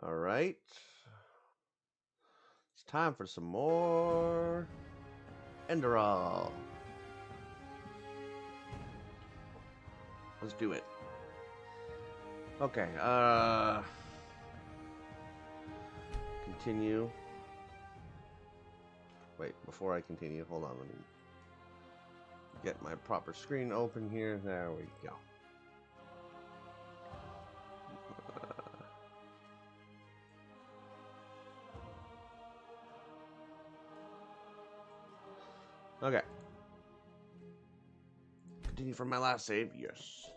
All right. It's time for some more Enderal. Let's do it. Okay. Continue. Wait, before I continue, hold on. Let me get my proper screen open here. There we go. Okay. Continue from my last save. Yes.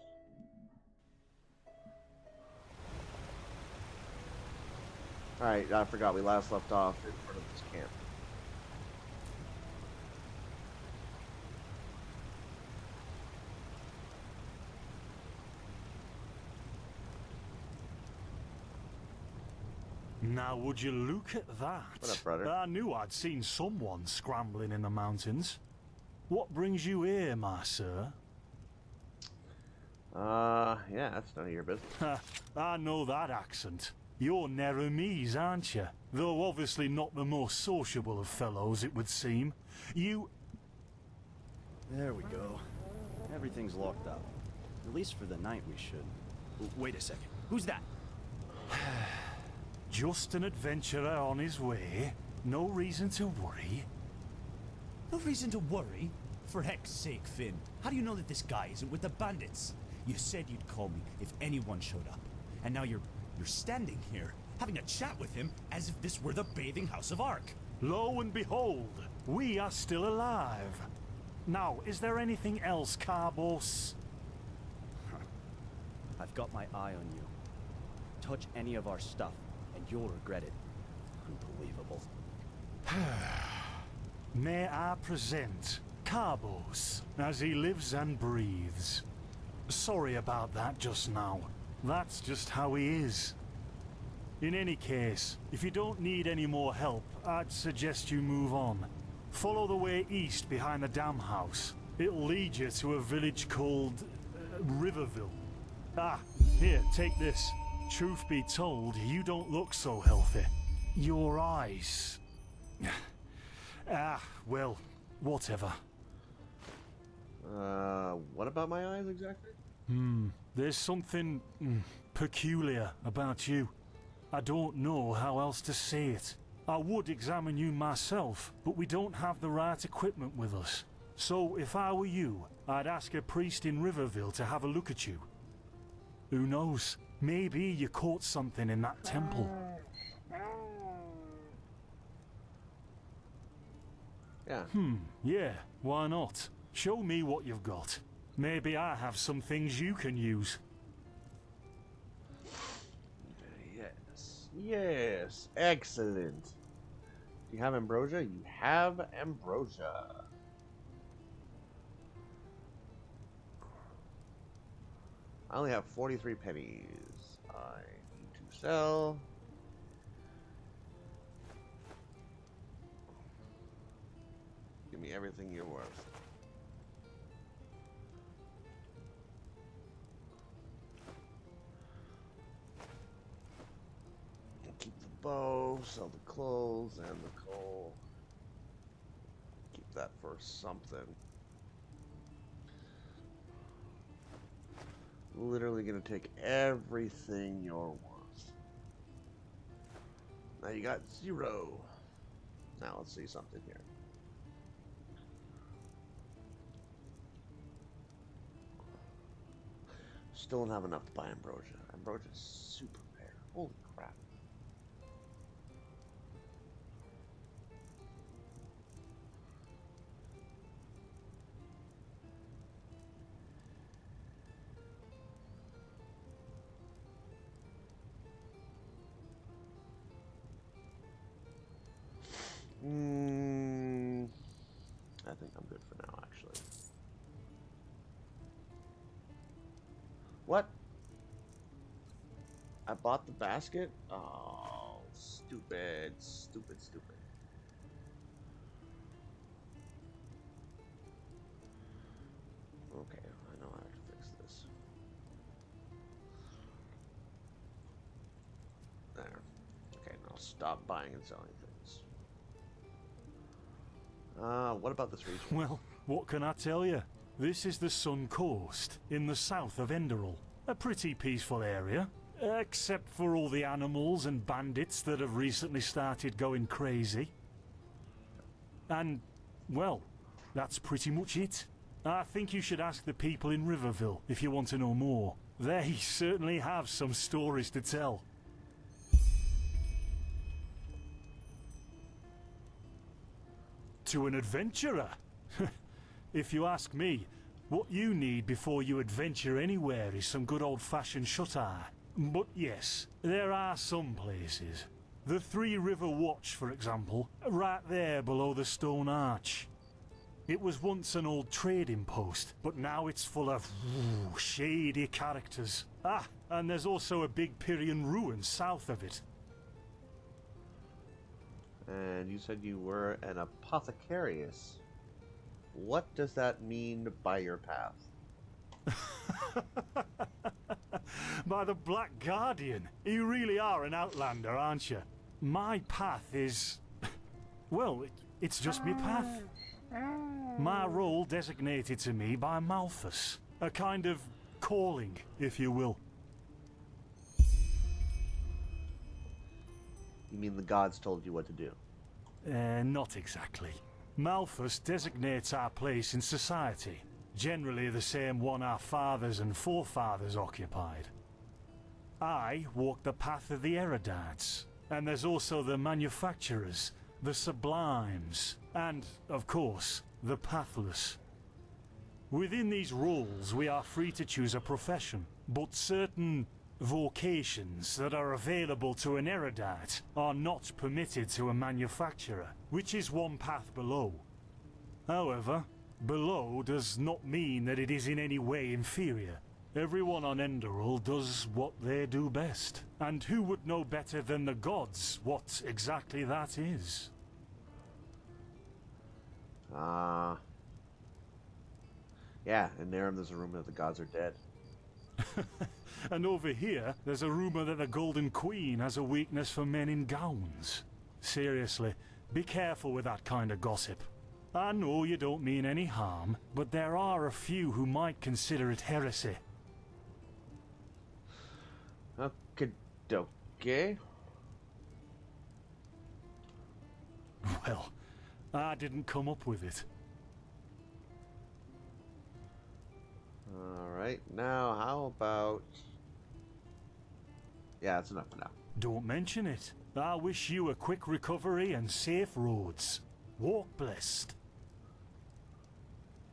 Alright, I forgot we last left off in front of this camp. Now would you look at that? What up, brother? I knew I'd seen someone scrambling in the mountains. What brings you here, my sir? Yeah, that's none of your business. I know that accent. You're Neremese, aren't you? Though obviously not the most sociable of fellows, it would seem. You... There we go. Everything's locked up. At least for the night we should. Wait a second. Who's that? Just an adventurer on his way. No reason to worry. No reason to worry? For heck's sake, Finn. How do you know that this guy isn't with the bandits? You said you'd call me if anyone showed up. And now you're standing here, having a chat with him as if this were the bathing house of Ark. Lo and behold, we are still alive. Now, is there anything else, Carbos? I've got my eye on you. Touch any of our stuff, and you'll regret it. Unbelievable. May I present Carbos, as he lives and breathes. Sorry about that just now. That's just how he is. In any case, if you don't need any more help, I'd suggest you move on. Follow the way east behind the dam house. It'll lead you to a village called Riverville. Ah, here, take this. Truth be told, you don't look so healthy. Your eyes... well, whatever. What about my eyes exactly? There's something peculiar about you. I don't know how else to say it. I would examine you myself, but we don't have the right equipment with us. So if I were you, I'd ask a priest in Riverville to have a look at you. Who knows? Maybe you caught something in that temple. Yeah. Yeah, why not? Show me what you've got. Maybe I have some things you can use. Yes. Yes. Excellent. Do you have ambrosia? You have ambrosia. I only have 43 pennies. I need to sell. Give me everything you're worth. Keep the bow, sell the clothes and the coal. Keep that for something. Literally gonna take everything you're worth. Now you got 0. Now let's see something here. Still don't have enough to buy ambrosia. Ambrosia's super rare. Holy crap. I think I'm good for now, actually. What? I bought the basket? Oh, stupid, stupid, stupid. Okay, I know how to fix this. There. stop buying and selling things. What about this region? Well, what can I tell you? This is the Sun Coast, in the south of Enderal. A pretty peaceful area, except for all the animals and bandits that have recently started going crazy. And, well, that's pretty much it. I think you should ask the people in Riverville if you want to know more. They certainly have some stories to tell. To an adventurer? If you ask me, what you need before you adventure anywhere is some good old-fashioned shut-eye. But yes, there are some places. The Three River Watch, for example, right there below the stone arch. It was once an old trading post, but now it's full of shady characters. Ah, and there's also a big Pyrian ruin south of it. And you said you were an apothecarius. What does that mean by your path? By the Black Guardian. You really are an outlander, aren't you? My path is... well, it's just my path. My role designated to me by Malthus. A kind of calling, if you will. You mean the gods told you what to do? Not exactly. Malthus designates our place in society. Generally the same one our fathers and forefathers occupied. I walk the path of the erudites. And there's also the manufacturers, the sublimes, and, of course, the pathless. Within these roles, we are free to choose a profession, but certain vocations that are available to an erudite are not permitted to a manufacturer, which is one path below. However, below does not mean that it is in any way inferior. Everyone on Enderal does what they do best, and who would know better than the gods what exactly that is? Yeah, in Narum there's a rumor that the gods are dead. And over here, there's a rumor that the Golden Queen has a weakness for men in gowns. Seriously, be careful with that kind of gossip. I know you don't mean any harm, but there are a few who might consider it heresy. Okay. Well, I didn't come up with it. Alright, now how about... yeah, that's enough for now. Don't mention it. I wish you a quick recovery and safe roads. Walk blessed.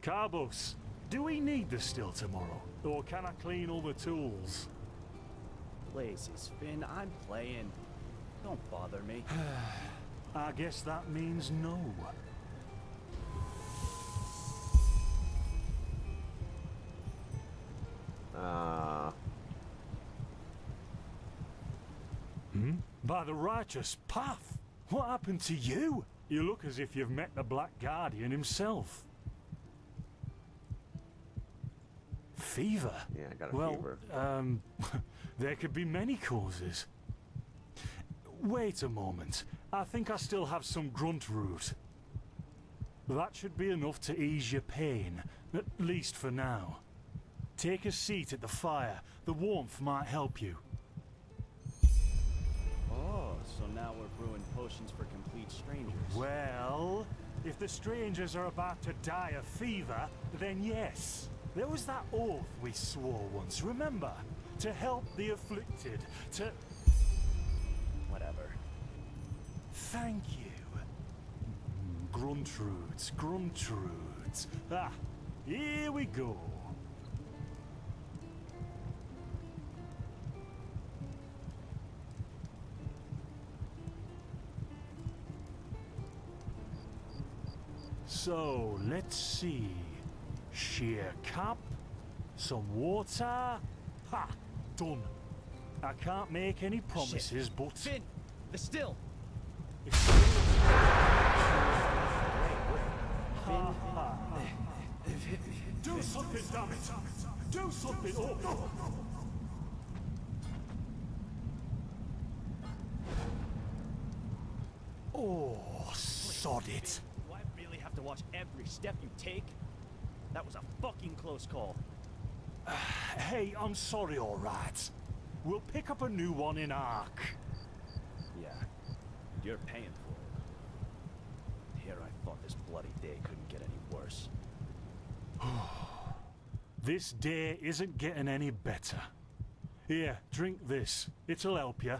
Carbos, do we need the still tomorrow? Or can I clean all the tools? Blazes, Finn, I'm playing. Don't bother me. I guess that means no. By the righteous path? What happened to you? You look as if you've met the Black Guardian himself. Fever? Yeah, I got a fever. There could be many causes. Wait a moment. I think I still have some grunt root. That should be enough to ease your pain, at least for now. Take a seat at the fire. The warmth might help you. Oh, so now we're brewing potions for complete strangers. Well, if the strangers are about to die of fever, then yes. There was that oath we swore once, remember? To help the afflicted, to... Whatever. Thank you. Gruntroods, Gruntroods. Ah, here we go. So, let's see. Sheer cup, some water. Ha! Done. I can't make any promises, Shit. but... Finn, the still. Do something, damn it! Do something! Oh. Oh, sod it. Do I really have to watch every step you take? That was a fucking close call. Hey, I'm sorry, all right. We'll pick up a new one in Ark. Yeah, you're paying for it. Here I thought this bloody day couldn't get any worse. This day isn't getting any better. Here, drink this. It'll help you.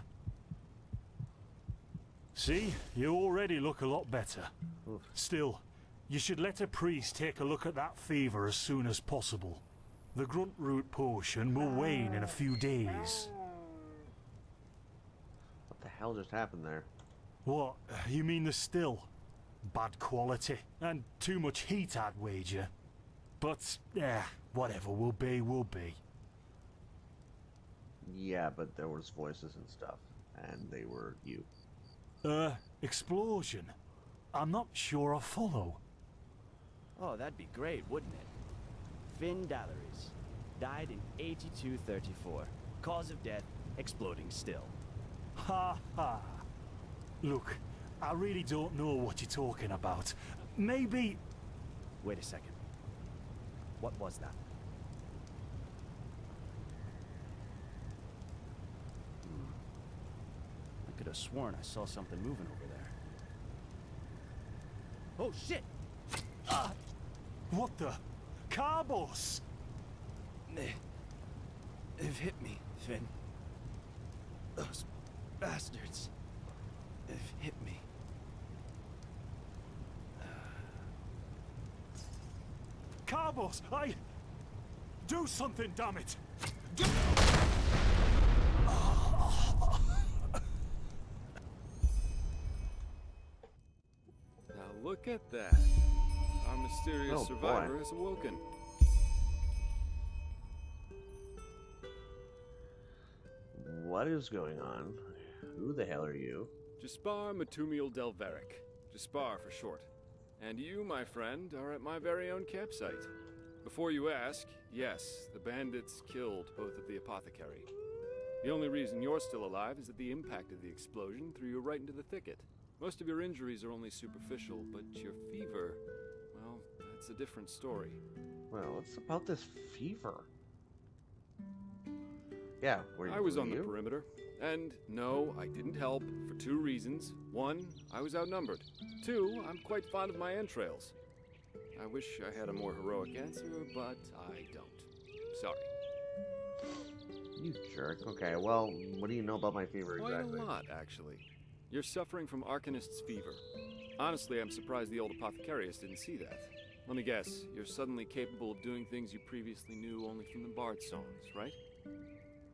See, you already look a lot better. Still, you should let a priest take a look at that fever as soon as possible. The grunt root potion will wane in a few days. What the hell just happened there? What? You mean the still? Bad quality. And too much heat, I'd wager. But, whatever will be, will be. Yeah, but there was voices and stuff, and they were you. Explosion? I'm not sure I follow. Oh, that'd be great, wouldn't it? Finn Dalaris. Died in 8234. Cause of death, exploding still. Ha ha. Look, I really don't know what you're talking about. Maybe... Wait a second. What was that? I could have sworn I saw something moving over there. Oh, shit! What the? Carbos! They've hit me, Finn. Those bastards. They've hit me. Carbos! Do something, damn it! Now look at that. Our mysterious Oh, survivor boy. has awoken. What is going on? Who the hell are you? Jaspar Matumiel Delveric. Jaspar for short. And you, my friend, are at my very own campsite. Before you ask, yes, the bandits killed both of the apothecary. The only reason you're still alive is that the impact of the explosion threw you right into the thicket. Most of your injuries are only superficial, but your fever, well, that's a different story. Well, what's about this fever? Yeah, I was on the you? perimeter. And no, I didn't help for two reasons. One, I was outnumbered. Two, I'm quite fond of my entrails. I wish I had a more heroic answer, but I don't. Sorry. You jerk. Okay, well, what do you know about my fever Quite exactly? a lot, actually. You're suffering from Arcanist's fever. Honestly, I'm surprised the old apothecarius didn't see that. Let me guess, you're suddenly capable of doing things you previously knew only from the bard songs, right?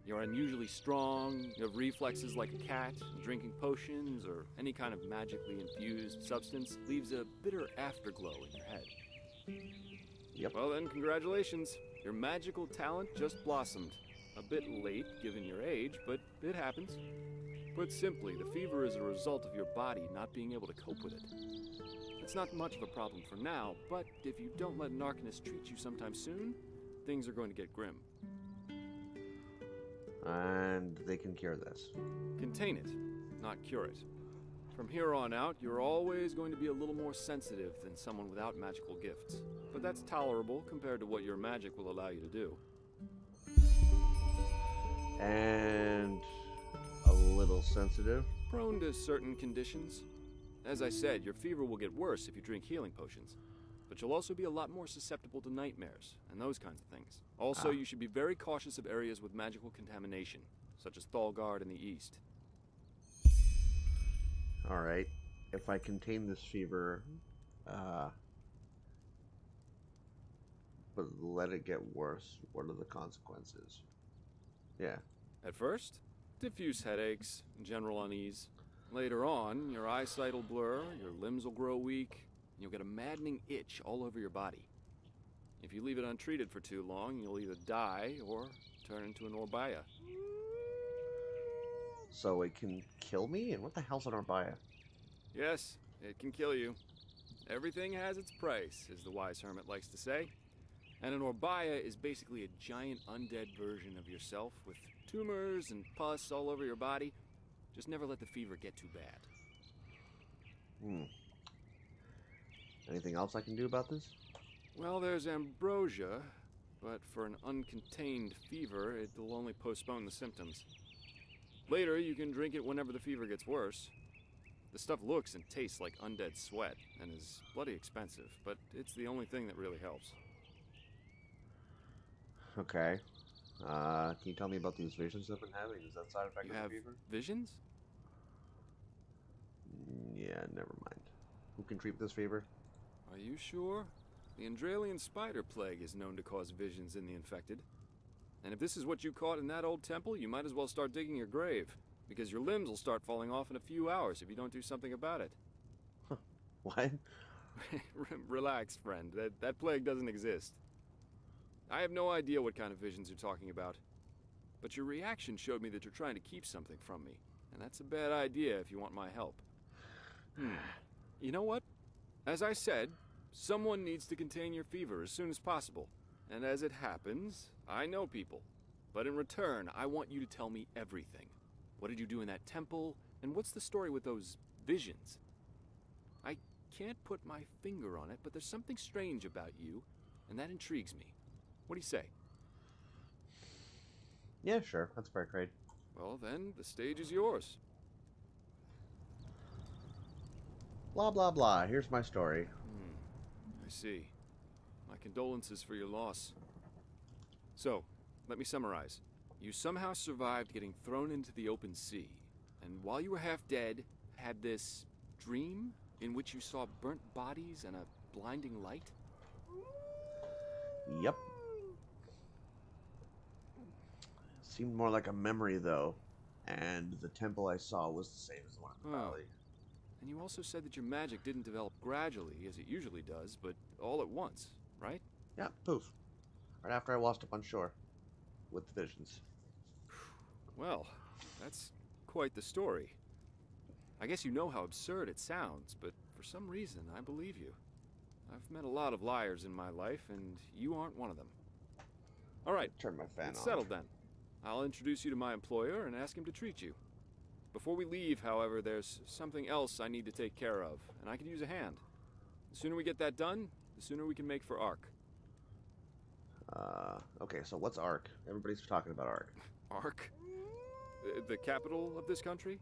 You're unusually strong, you have reflexes like a cat, and drinking potions or any kind of magically infused substance leaves a bitter afterglow in your head. Yep. Well then, congratulations. Your magical talent just blossomed. A bit late, given your age, but it happens. Put simply, the fever is a result of your body not being able to cope with it. It's not much of a problem for now, but if you don't let an Arcanist treat you sometime soon, things are going to get grim. And they can cure this. Contain it, not cure it. From here on out, you're always going to be a little more sensitive than someone without magical gifts. But that's tolerable compared to what your magic will allow you to do. And a little sensitive. Prone to certain conditions. As I said, your fever will get worse if you drink healing potions. But you'll also be a lot more susceptible to nightmares and those kinds of things. Also, you should be very cautious of areas with magical contamination, such as Thalgard in the east. Alright. If I contain this fever, but let it get worse, what are the consequences? Yeah. At first, diffuse headaches, general unease. Later on, your eyesight will blur, your limbs will grow weak, and you'll get a maddening itch all over your body. If you leave it untreated for too long, you'll either die or turn into an Orbaya. So it can kill me? And what the hell's an Orbaya? Yes, it can kill you. Everything has its price, as the wise hermit likes to say. And an Orbaya is basically a giant undead version of yourself with tumors and pus all over your body. Just never let the fever get too bad. Hmm. Anything else I can do about this? Well, there's ambrosia, but for an uncontained fever, it'll only postpone the symptoms. Later, you can drink it whenever the fever gets worse. The stuff looks and tastes like undead sweat, and is bloody expensive, but it's the only thing that really helps. Okay. Can you tell me about these visions I've been having? Is that side effect You of have the fever? visions? Yeah, never mind. Who can treat this fever? Are you sure? The Endralian spider plague is known to cause visions in the infected. And if this is what you caught in that old temple, you might as well start digging your grave, because your limbs will start falling off in a few hours if you don't do something about it. What? Relax, friend. That plague doesn't exist. I have no idea what kind of visions you're talking about. But your reaction showed me that you're trying to keep something from me. And that's a bad idea if you want my help. You know what? As I said, someone needs to contain your fever as soon as possible. And as it happens, I know people. But in return, I want you to tell me everything. What did you do in that temple? And what's the story with those visions? I can't put my finger on it, but there's something strange about you, and that intrigues me. What do you say? Yeah, sure. That's fair trade. Well, then, the stage is yours. Blah, blah, blah. Here's my story. I see. My condolences for your loss. So, let me summarize. You somehow survived getting thrown into the open sea, and while you were half dead, had this dream in which you saw burnt bodies and a blinding light? Yep. Seemed more like a memory, though. And the temple I saw was the same as the one in the valley. And you also said that your magic didn't develop gradually, as it usually does, but all at once, right? Yeah, poof. Right after I washed up on shore. With the visions. Well, that's quite the story. I guess you know how absurd it sounds, but for some reason, I believe you. I've met a lot of liars in my life, and you aren't one of them. All right, Turn my fan it's on. settled then. I'll introduce you to my employer and ask him to treat you. Before we leave, however, there's something else I need to take care of, and I could use a hand. The sooner we get that done, the sooner we can make for Ark. Okay, so what's Ark? Everybody's talking about Ark. Ark? The capital of this country?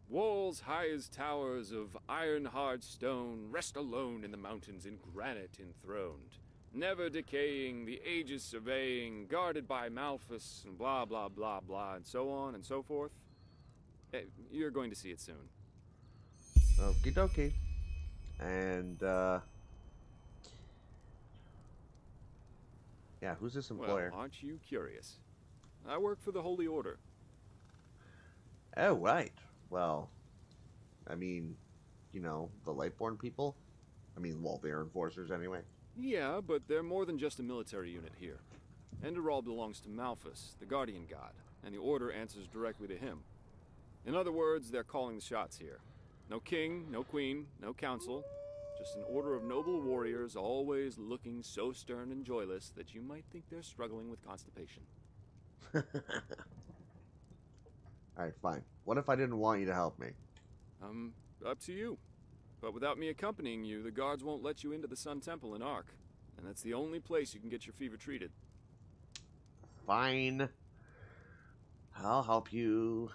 Walls high as towers of iron-hard stone rest alone in the mountains in granite enthroned, never decaying, the ages surveying, guarded by Malphus, and blah blah blah blah, and so on and so forth. You're going to see it soon. Okie dokie. And, yeah, who's this employer? Well, aren't you curious? I work for the Holy Order. Oh, right. Well, I mean, you know, the Lightborn people? I mean, well, they're enforcers anyway. Yeah, but they're more than just a military unit here. Enderal belongs to Malphus, the guardian god, and the Order answers directly to him. In other words, they're calling the shots here. No king, no queen, no council. Just an order of noble warriors, always looking so stern and joyless that you might think they're struggling with constipation. Alright, fine. What if I didn't want you to help me? Up to you. But without me accompanying you, the guards won't let you into the Sun Temple in Ark. And that's the only place you can get your fever treated. Fine. I'll help you.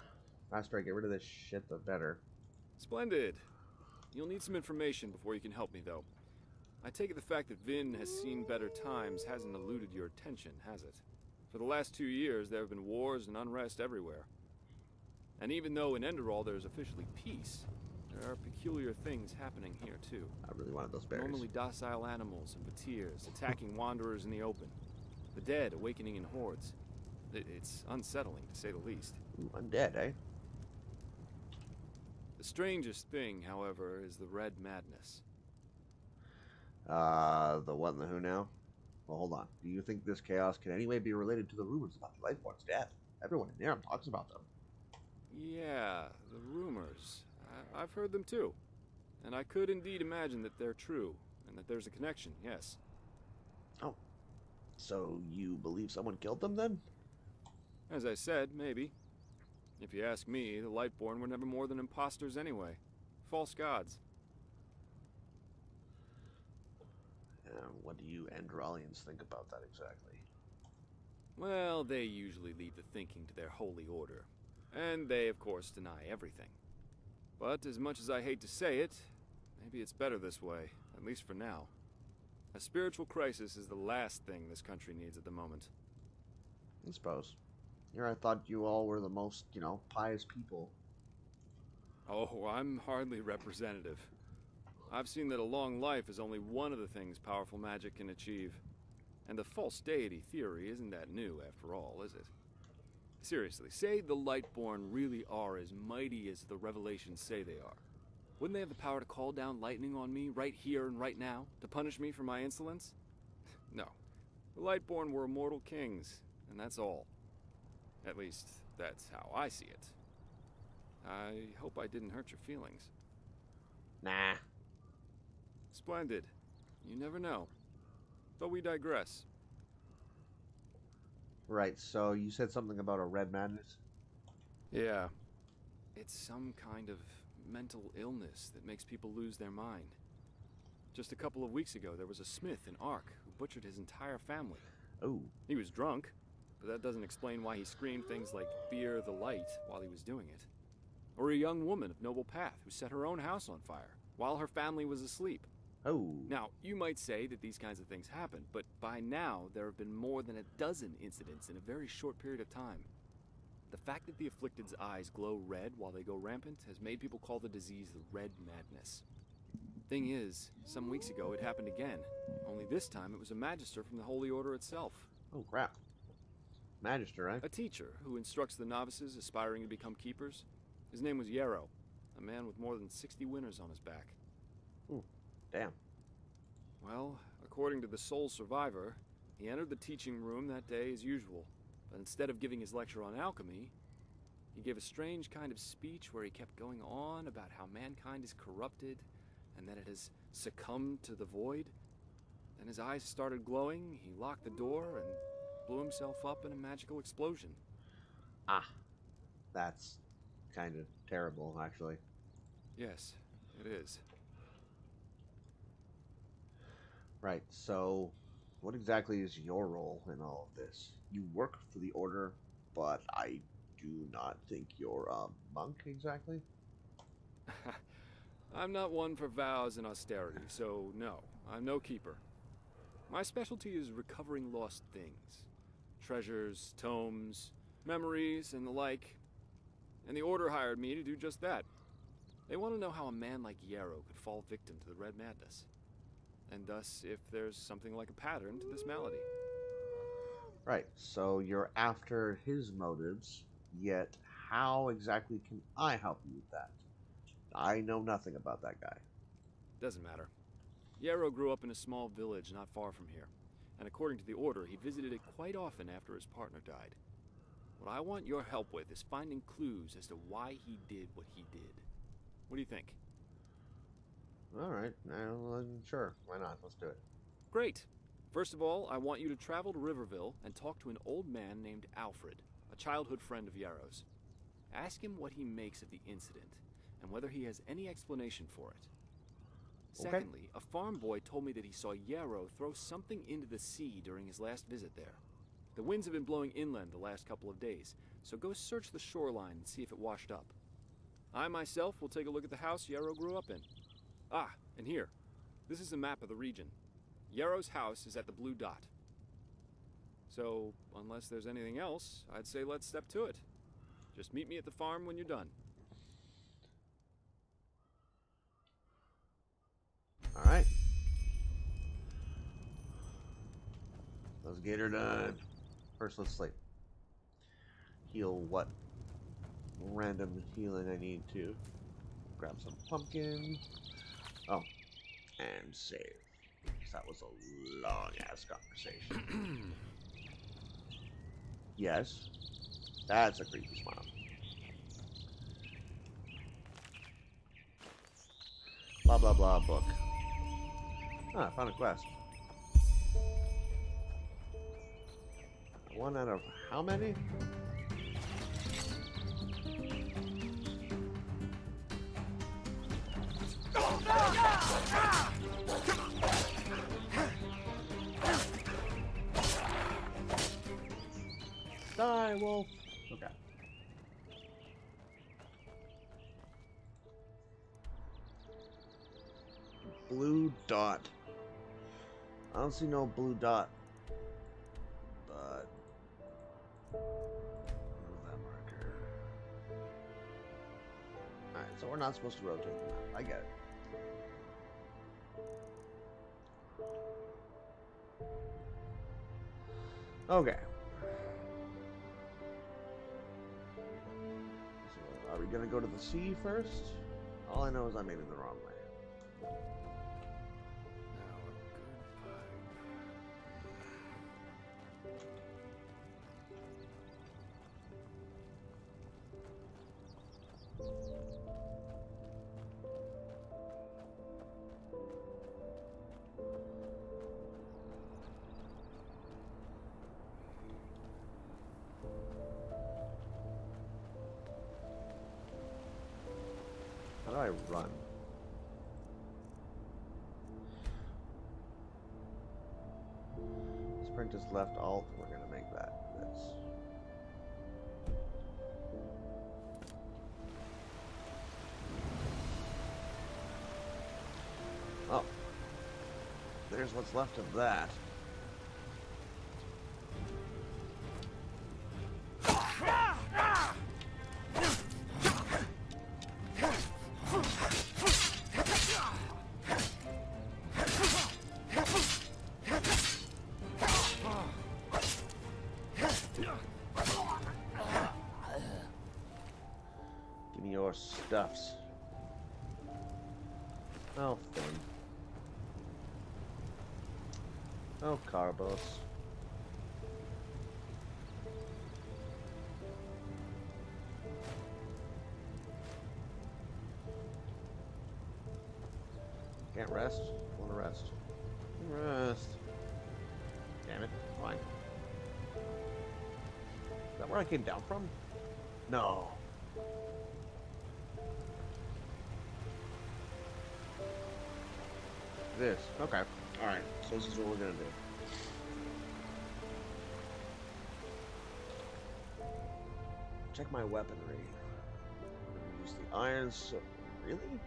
Faster I get rid of this shit, the better. Splendid. You'll need some information before you can help me, though. I take it the fact that Vin has seen better times hasn't eluded your attention, has it? For the last 2 years, there have been wars and unrest everywhere. And even though in Enderal there's officially peace, there are peculiar things happening here, too. I really wanted those berries. Normally docile animals and Vatirs attacking wanderers in the open. The dead awakening in hordes. It's unsettling, to say the least. Ooh, undead, eh? The strangest thing, however, is the Red Madness. The what and the who now? Well, hold on. Do you think this chaos can anyway be related to the rumors about the Lightborn's death? Everyone in there talks about them. Yeah, the rumors. I've heard them too. And I could indeed imagine that they're true, and that there's a connection, yes. Oh. So you believe someone killed them then? As I said, maybe. If you ask me, the Lightborn were never more than imposters anyway. false gods. What do you Enderalians think about that exactly? Well, they usually leave the thinking to their holy order. And they, of course, deny everything. But as much as I hate to say it, maybe it's better this way, at least for now. A spiritual crisis is the last thing this country needs at the moment. I suppose. Here I thought you all were the most, pious people. Oh, I'm hardly representative. I've seen that a long life is only one of the things powerful magic can achieve. And the false deity theory isn't that new, after all, is it? Seriously, say the Lightborn really are as mighty as the revelations say they are. Wouldn't they have the power to call down lightning on me right here and right now, to punish me for my insolence? No. The Lightborn were immortal kings, and that's all. At least, that's how I see it. I hope I didn't hurt your feelings. Nah. Splendid. You never know. But we digress. Right, so you said something about a red madness? Yeah. It's some kind of mental illness that makes people lose their mind. Just a couple of weeks ago, there was a smith in Ark who butchered his entire family. Oh. He was drunk, but that doesn't explain why he screamed things like "Fear the light" while he was doing it. Or a young woman of noble path who set her own house on fire while her family was asleep. Oh. Now, you might say that these kinds of things happen, but by now there have been more than a dozen incidents in a very short period of time. The fact that the afflicted's eyes glow red while they go rampant has made people call the disease the Red Madness. Thing is, some weeks ago it happened again, only this time it was a magister from the Holy Order itself. Oh, crap. Magister, eh? A teacher who instructs the novices aspiring to become keepers. His name was Yarrow, a man with more than 60 winners on his back. Ooh, damn. Well, according to the sole survivor, he entered the teaching room that day as usual, but instead of giving his lecture on alchemy, he gave a strange kind of speech where he kept going on about how mankind is corrupted and that it has succumbed to the void. Then his eyes started glowing, he locked the door and blew himself up in a magical explosion. Ah, that's kind of terrible, actually. Yes, it is. Right, so what exactly is your role in all of this? You work for the Order, but I do not think you're a monk exactly. I'm not one for vows and austerity, so no, I'm no keeper. My specialty is recovering lost things. Treasures, tomes, memories, and the like. And the Order hired me to do just that. They want to know how a man like Yarrow could fall victim to the Red Madness. And thus, if there's something like a pattern to this malady. Right, so you're after his motives, yet how exactly can I help you with that? I know nothing about that guy. Doesn't matter. Yarrow grew up in a small village not far from here, and according to the Order, he visited it quite often after his partner died. What I want your help with is finding clues as to why he did what he did. What do you think? Alright, well, sure, why not? Let's do it. Great! First of all, I want you to travel to Riverville and talk to an old man named Alfred, a childhood friend of Yarrow's. Ask him what he makes of the incident, and whether he has any explanation for it. Okay. Secondly, a farm boy told me that he saw Yarrow throw something into the sea during his last visit there. The winds have been blowing inland the last couple of days, so go search the shoreline and see if it washed up. I myself will take a look at the house Yarrow grew up in. Ah, and here. This is a map of the region. Yarrow's house is at the blue dot. So, unless there's anything else, I'd say let's step to it. Just meet me at the farm when you're done. Alright. Let's get her done. First, let's sleep. Heal what random healing I need to. Grab some pumpkin. Oh, and save. That was a long-ass conversation. Yes. That's a creepy smile. Blah, blah, blah, book. Ah, I found a quest. One out of how many? Die, wolf. Okay. Blue dot. I don't see no blue dot. But where's that marker? Alright, so we're not supposed to rotate the map. I get it. Okay. So are we gonna go to the sea first? All I know is I made it the wrong way. How do I run? Sprint is left alt. We're gonna make that this. Oh. There's what's left of that. Give me your stuffs. Oh, Finn. Oh, Carbos. Can't rest? Wanna rest? Rest. Damn it. Fine. Is that where I came down from? No. This. Okay. Alright. So this is what we're gonna do. Check my weaponry. I'm gonna use the iron sword. Really?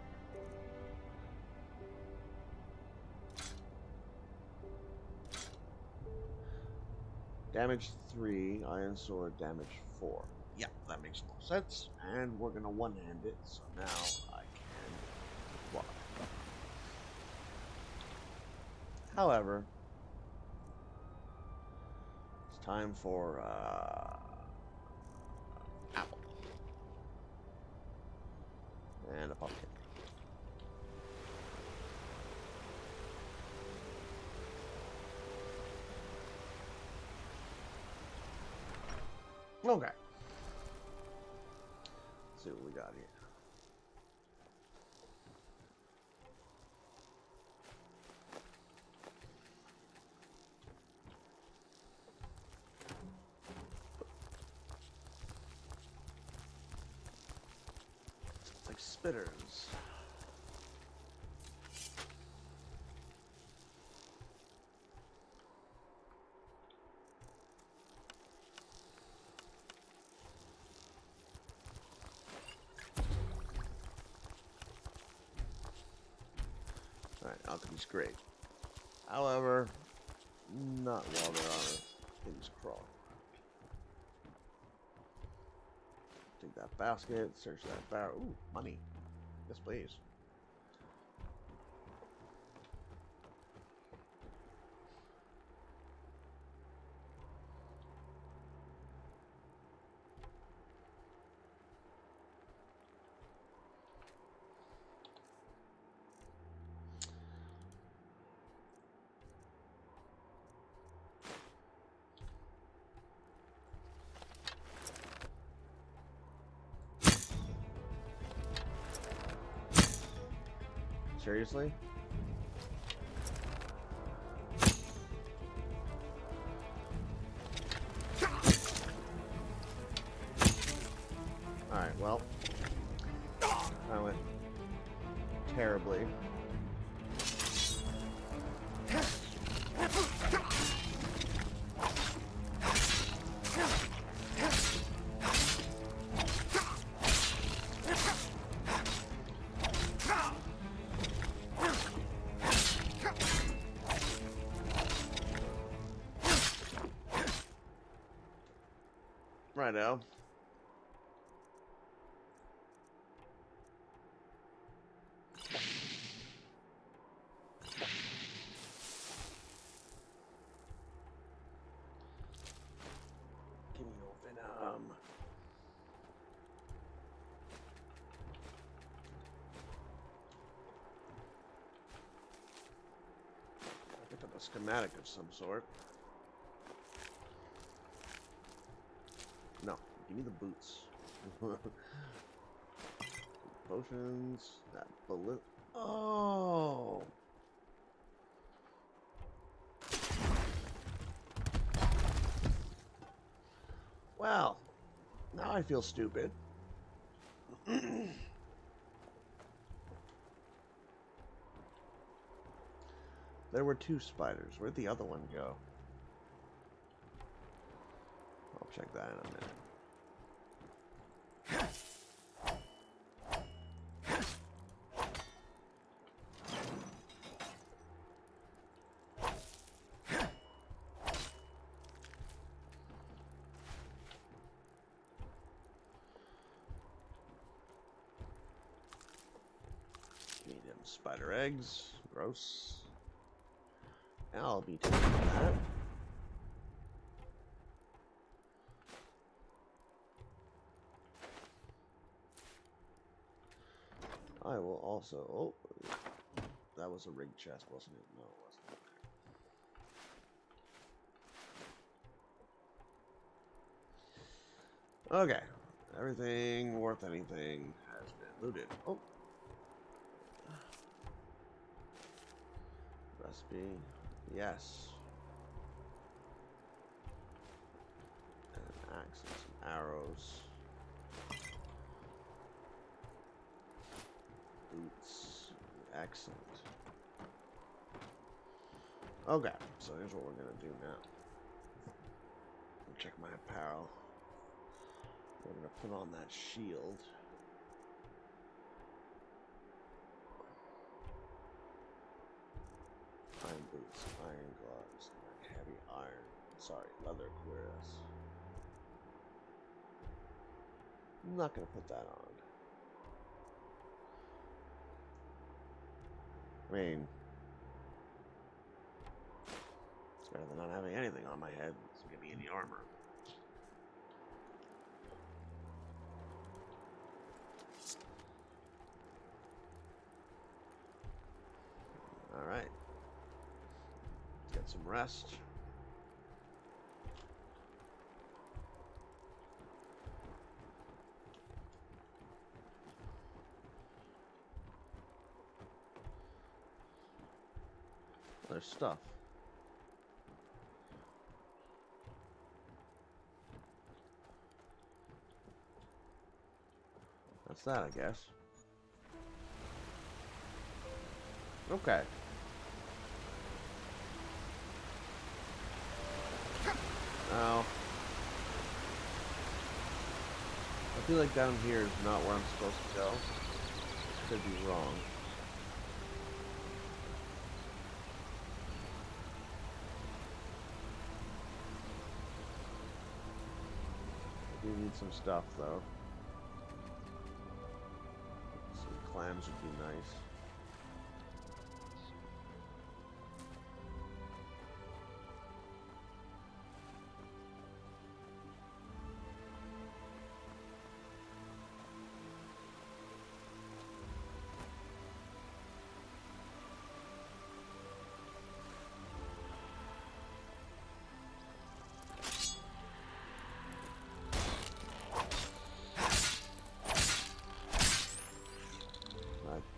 Damage 3, iron sword, damage 4. Yeah, that makes more sense. And we're gonna one-hand it, so now I can block. However, it's time for apple and a pumpkin. Okay. Let's see what we got here. It's like spitters. Alright, alchemy's great. However, not while there are things crawling around. Take that basket, search that barrel. Ooh, money. Yes, please. Seriously? Alright, well. I went terribly. Righto. Give me your venom. I picked up a schematic of some sort. No, give me the boots. Potions, that bullet. Oh! Well, now I feel stupid. There were 2 spiders. Where'd the other one go? I'll check that in a minute. Need them spider eggs. Gross. I'll be taking that. I will also... Oh, that was a rigged chest, wasn't it? No, it wasn't. Okay. Everything worth anything has been looted. Oh. Recipe. Yes. And an axe and some arrows. Boots. Excellent. Okay, so here's what we're gonna do now. Check my apparel. We're gonna put on that shield. Iron boots, iron gloves, heavy iron. Sorry, leather cuirass. I'm not gonna put that on. I mean, it's better than not having anything on my head. It doesn't give me any armor. Alright. Get some rest. There's stuff. That's that, I guess. Okay. Now, I feel like down here is not where I'm supposed to go. Could be wrong. I do need some stuff, though. Some clams would be nice.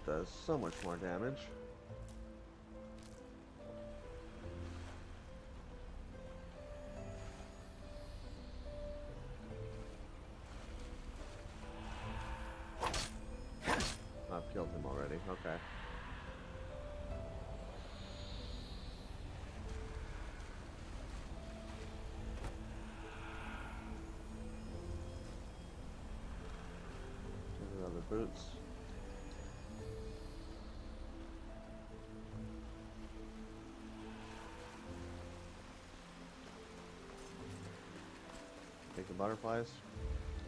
Does so much more damage. I've killed him already. Okay. boots. Take the butterflies.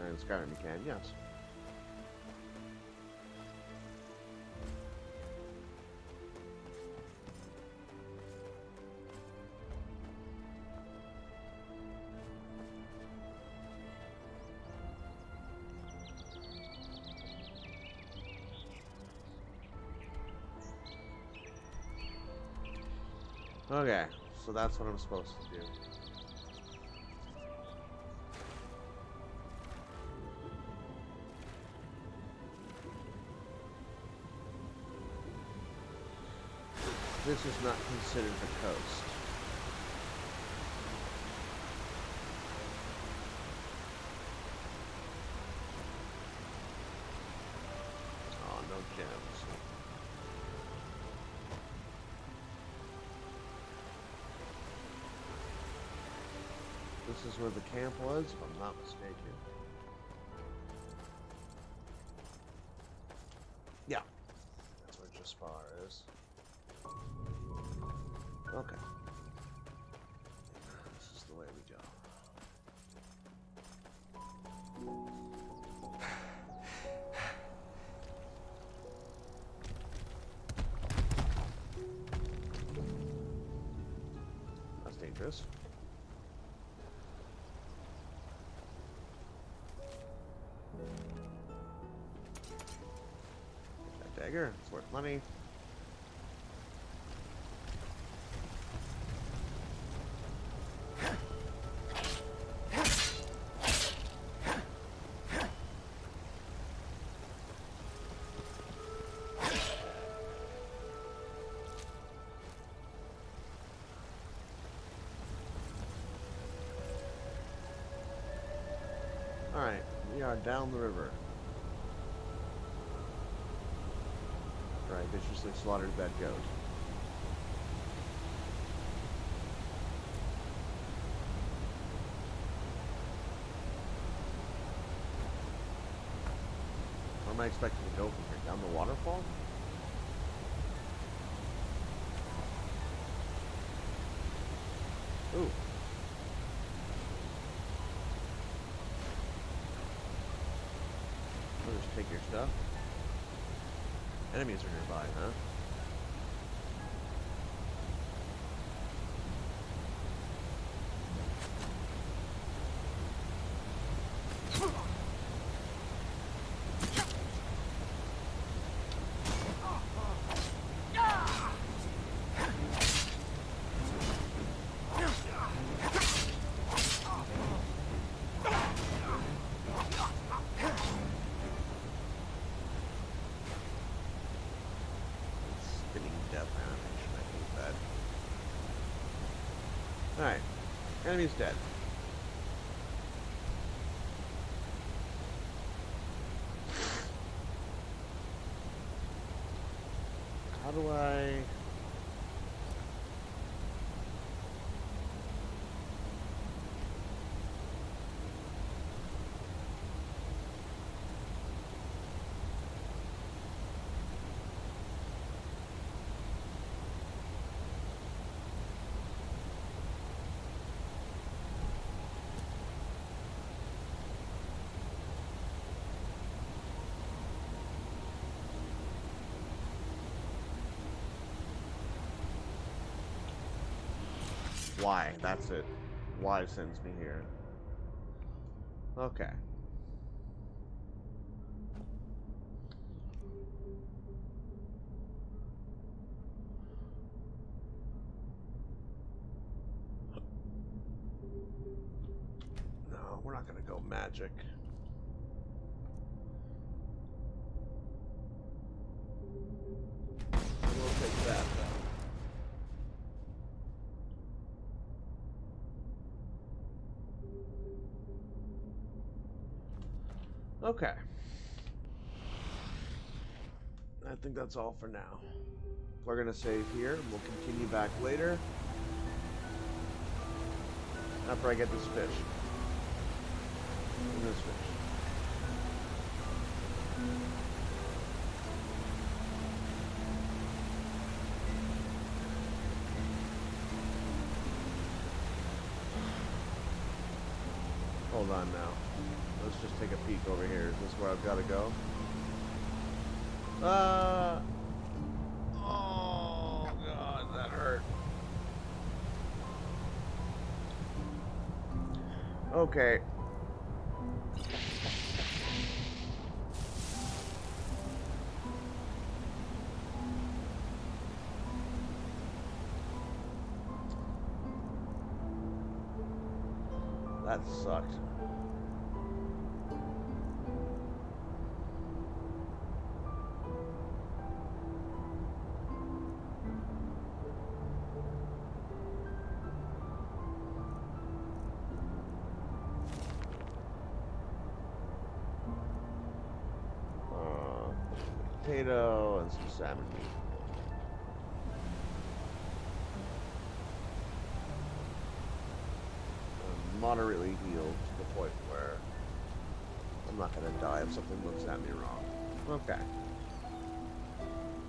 And Skyrim you can, yes. Okay, so that's what I'm supposed to do. This is not considered the coast. Oh, no gems. This is where the camp was, if I'm not mistaken. Yeah, that's where Jaspar is. Okay. This is the way we go. That's dangerous. That dagger, it's worth money. Alright, we are down the river. Right, viciously slaughtered that goat. Where am I expecting to go from here? Down the waterfall? Ooh. I'll just take your stuff. Enemies are nearby, huh? Spinning death animation, I hate that. Alright. Enemy's dead. How do I... Why? That's it. Why sends me here. Okay. No, we're not gonna go magic. We'll take that though. Okay. I think that's all for now. We're gonna save here. We'll continue back later. After I get this fish. And this fish. Hold on now. Let's just take a peek over here. Is this where I've got to go? Oh god, that hurt. Okay. That sucked. Potato and some salmon meat. I'm moderately healed to the point where I'm not gonna die if something looks at me wrong. Okay.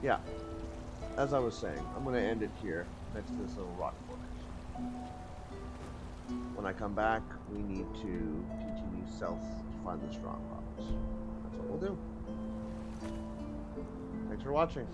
Yeah. As I was saying, I'm gonna end it here next to this little rock formation. When I come back, we need to continue south to find the strong box. That's what we'll do. Thanks for watching.